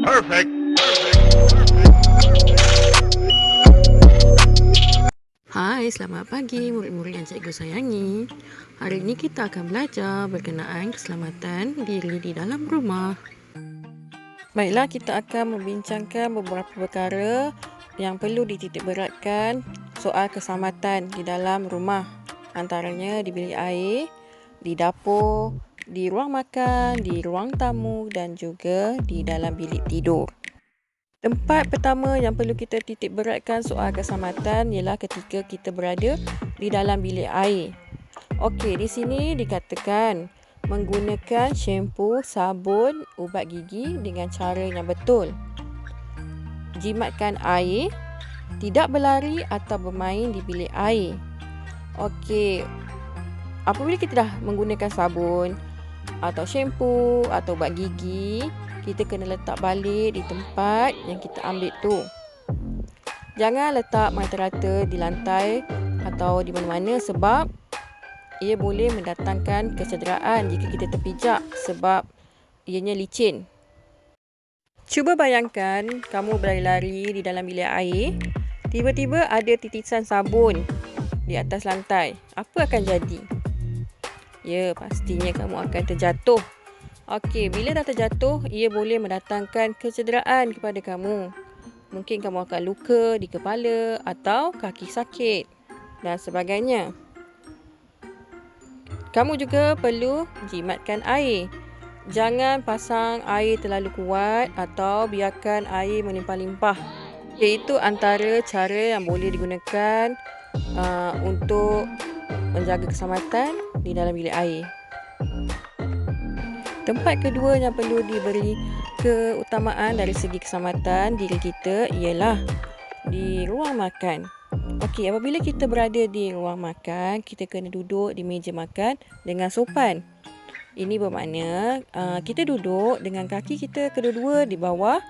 Perfect. Hai, selamat pagi murid-murid yang cikgu sayangi. Hari ini kita akan belajar berkenaan keselamatan diri di dalam rumah. Baiklah, kita akan membincangkan beberapa perkara yang perlu dititik beratkan soal keselamatan di dalam rumah. Antaranya di bilik air, di dapur, di ruang makan, di ruang tamu dan juga di dalam bilik tidur. Tempat pertama yang perlu kita titik beratkan soal keselamatan ialah ketika kita berada di dalam bilik air. Okey, di sini dikatakan menggunakan syampu, sabun, ubat gigi dengan cara yang betul. Jimatkan air, tidak berlari atau bermain di bilik air. Okey, apabila kita dah menggunakan sabun atau syampu atau ubat gigi, kita kena letak balik di tempat yang kita ambil tu. Jangan letak merata-rata di lantai atau di mana-mana sebab ia boleh mendatangkan kecederaan jika kita terpijak sebab ianya licin. Cuba bayangkan kamu berlari-lari di dalam bilik air, tiba-tiba ada titisan sabun di atas lantai. Apa akan jadi? Ya, pastinya kamu akan terjatuh. Okey, bila dah terjatuh, ia boleh mendatangkan kecederaan kepada kamu. Mungkin kamu akan luka di kepala atau kaki sakit dan sebagainya. Kamu juga perlu jimatkan air. Jangan pasang air terlalu kuat atau biarkan air melimpah-limpah. Iaitu antara cara yang boleh digunakan untuk menjaga keselamatan di dalam bilik air. Tempat kedua yang perlu diberi keutamaan dari segi keselamatan diri kita ialah di ruang makan. Okey, apabila kita berada di ruang makan, kita kena duduk di meja makan dengan sopan. Ini bermakna kita duduk dengan kaki kita kedua-dua di bawah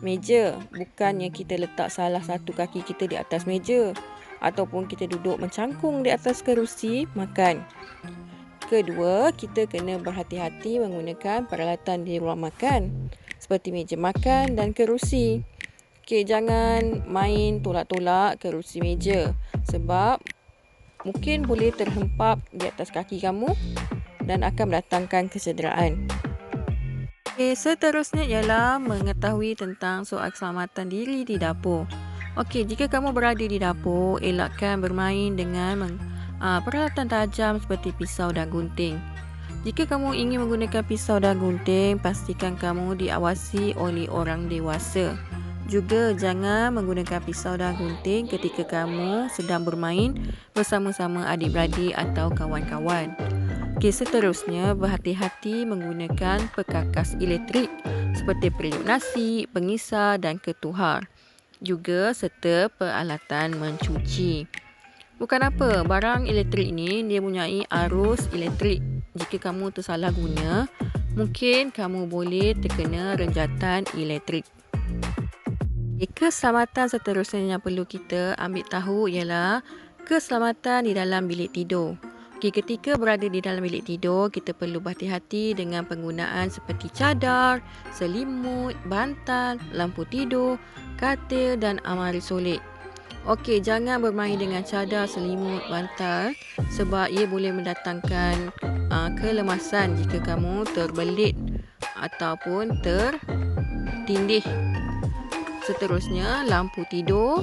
meja. Bukannya kita letak salah satu kaki kita di atas meja ataupun kita duduk mencangkung di atas kerusi makan. Kedua, kita kena berhati-hati menggunakan peralatan di ruang makan seperti meja makan dan kerusi. Okey, jangan main tolak-tolak kerusi meja sebab mungkin boleh terhempap di atas kaki kamu dan akan mendatangkan kecederaan. Okey, seterusnya ialah mengetahui tentang soal keselamatan diri di dapur. Okey, jika kamu berada di dapur, elakkan bermain dengan peralatan tajam seperti pisau dan gunting. Jika kamu ingin menggunakan pisau dan gunting, pastikan kamu diawasi oleh orang dewasa. Juga jangan menggunakan pisau dan gunting ketika kamu sedang bermain bersama-sama adik-beradik atau kawan-kawan. Okey, seterusnya berhati-hati menggunakan perkakas elektrik seperti periuk nasi, pengisar dan ketuhar. Juga serta peralatan mencuci. Bukan apa, barang elektrik ni dia mempunyai arus elektrik. Jika kamu tersalah guna, mungkin kamu boleh terkena renjatan elektrik. Keselamatan seterusnya yang perlu kita ambil tahu ialah keselamatan di dalam bilik tidur. Ketika berada di dalam bilik tidur, kita perlu berhati-hati dengan penggunaan seperti cadar, selimut, bantal, lampu tidur, katil dan almari solek. Okey, jangan bermain dengan cadar, selimut, bantal sebab ia boleh mendatangkan kelemasan jika kamu terbelit ataupun tertindih. Seterusnya, lampu tidur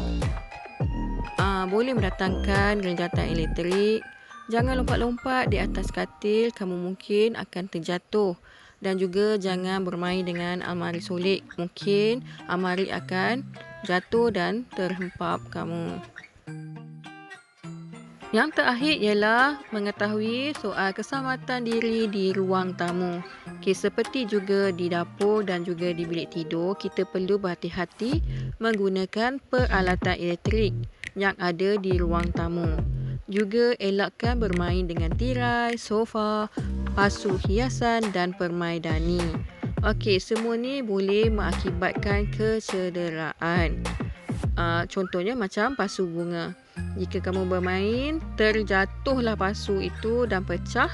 boleh mendatangkan renjatan elektrik. Jangan lompat-lompat di atas katil, kamu mungkin akan terjatuh. Dan juga jangan bermain dengan almari solek. Mungkin almari akan jatuh dan terhempap kamu. Yang terakhir ialah mengetahui soal keselamatan diri di ruang tamu. Okey, seperti juga di dapur dan juga di bilik tidur, kita perlu berhati-hati menggunakan peralatan elektrik yang ada di ruang tamu. Juga elakkan bermain dengan tirai, sofa, pasu hiasan dan permaidani. Okey, semua ni boleh mengakibatkan kecederaan. Contohnya macam pasu bunga. Jika kamu bermain, terjatuhlah pasu itu dan pecah.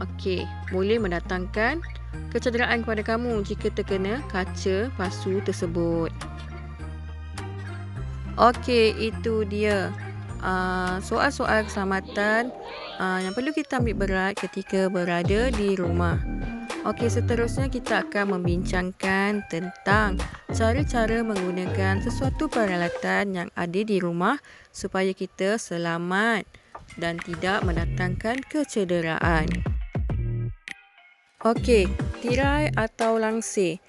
Okey, boleh mendatangkan kecederaan kepada kamu jika terkena kaca pasu tersebut. Okey, itu dia soal-soal keselamatan yang perlu kita ambil berat ketika berada di rumah. Okey, seterusnya kita akan membincangkan tentang cara-cara menggunakan sesuatu peralatan yang ada di rumah supaya kita selamat dan tidak mendatangkan kecederaan. Okey, tirai atau langsir.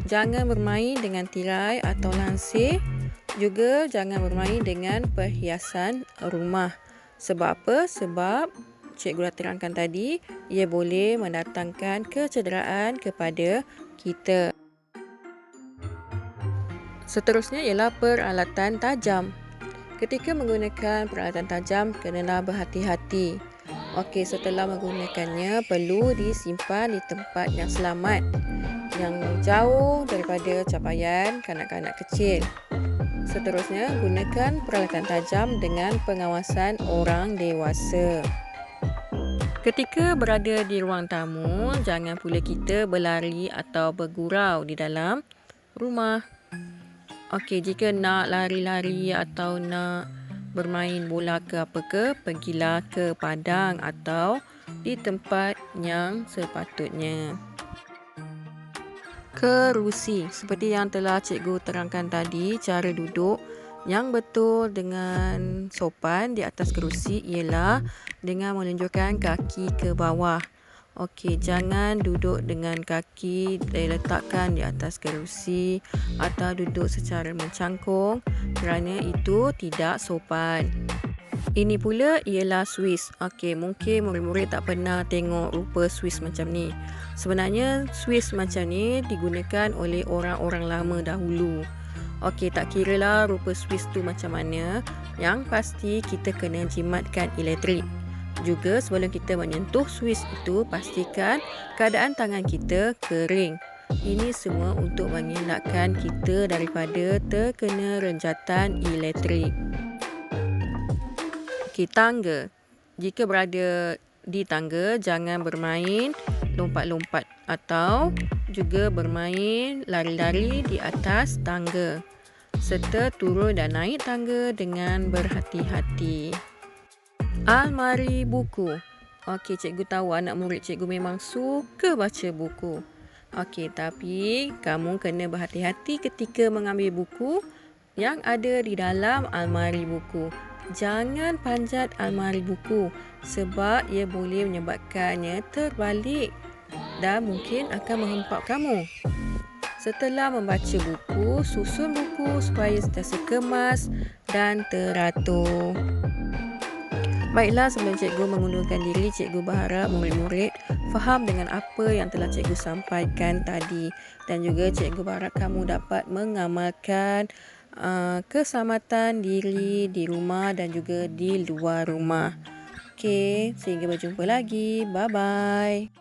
Jangan bermain dengan tirai atau langsir. Juga jangan bermain dengan perhiasan rumah. Sebab apa? Sebab cikgu dah terangkan tadi, ia boleh mendatangkan kecederaan kepada kita. Seterusnya ialah peralatan tajam. Ketika menggunakan peralatan tajam, kenalah berhati-hati. Okey, setelah menggunakannya, perlu disimpan di tempat yang selamat, yang jauh daripada capaian kanak-kanak kecil. Seterusnya, gunakan peralatan tajam dengan pengawasan orang dewasa. Ketika berada di ruang tamu, jangan pula kita berlari atau bergurau di dalam rumah. Okey, jika nak lari-lari atau nak bermain bola ke apa ke, pergilah ke padang atau di tempat yang sepatutnya. Kerusi, seperti yang telah cikgu terangkan tadi, cara duduk yang betul dengan sopan di atas kerusi ialah dengan menunjukkan kaki ke bawah. Okey, jangan duduk dengan kaki diletakkan di atas kerusi atau duduk secara mencangkung kerana itu tidak sopan. Ini pula ialah Swiss. Okey, mungkin murid-murid tak pernah tengok rupa Swiss macam ni. Sebenarnya Swiss macam ni digunakan oleh orang-orang lama dahulu. Okey, tak kiralah rupa Swiss tu macam mana, yang pasti kita kena jimatkan elektrik. Juga sebelum kita menyentuh Swiss itu, pastikan keadaan tangan kita kering. Ini semua untuk mengelakkan kita daripada terkena renjatan elektrik. Okey, tangga. Jika berada di tangga, jangan bermain lompat-lompat atau juga bermain lari-lari di atas tangga, serta turun dan naik tangga dengan berhati-hati. Almari buku. Okey, cikgu tahu anak murid cikgu memang suka baca buku. Okey, tapi kamu kena berhati-hati ketika mengambil buku yang ada di dalam almari buku. Jangan panjat almari buku sebab ia boleh menyebabkannya terbalik dan mungkin akan menghempap kamu. Setelah membaca buku, susun buku supaya sentiasa kemas dan teratur. Baiklah, sebelum cikgu mengundurkan diri, cikgu berharap murid-murid faham dengan apa yang telah cikgu sampaikan tadi, dan juga cikgu berharap kamu dapat mengamalkan keselamatan diri di rumah dan juga di luar rumah. Okey, sehingga berjumpa lagi. Bye-bye.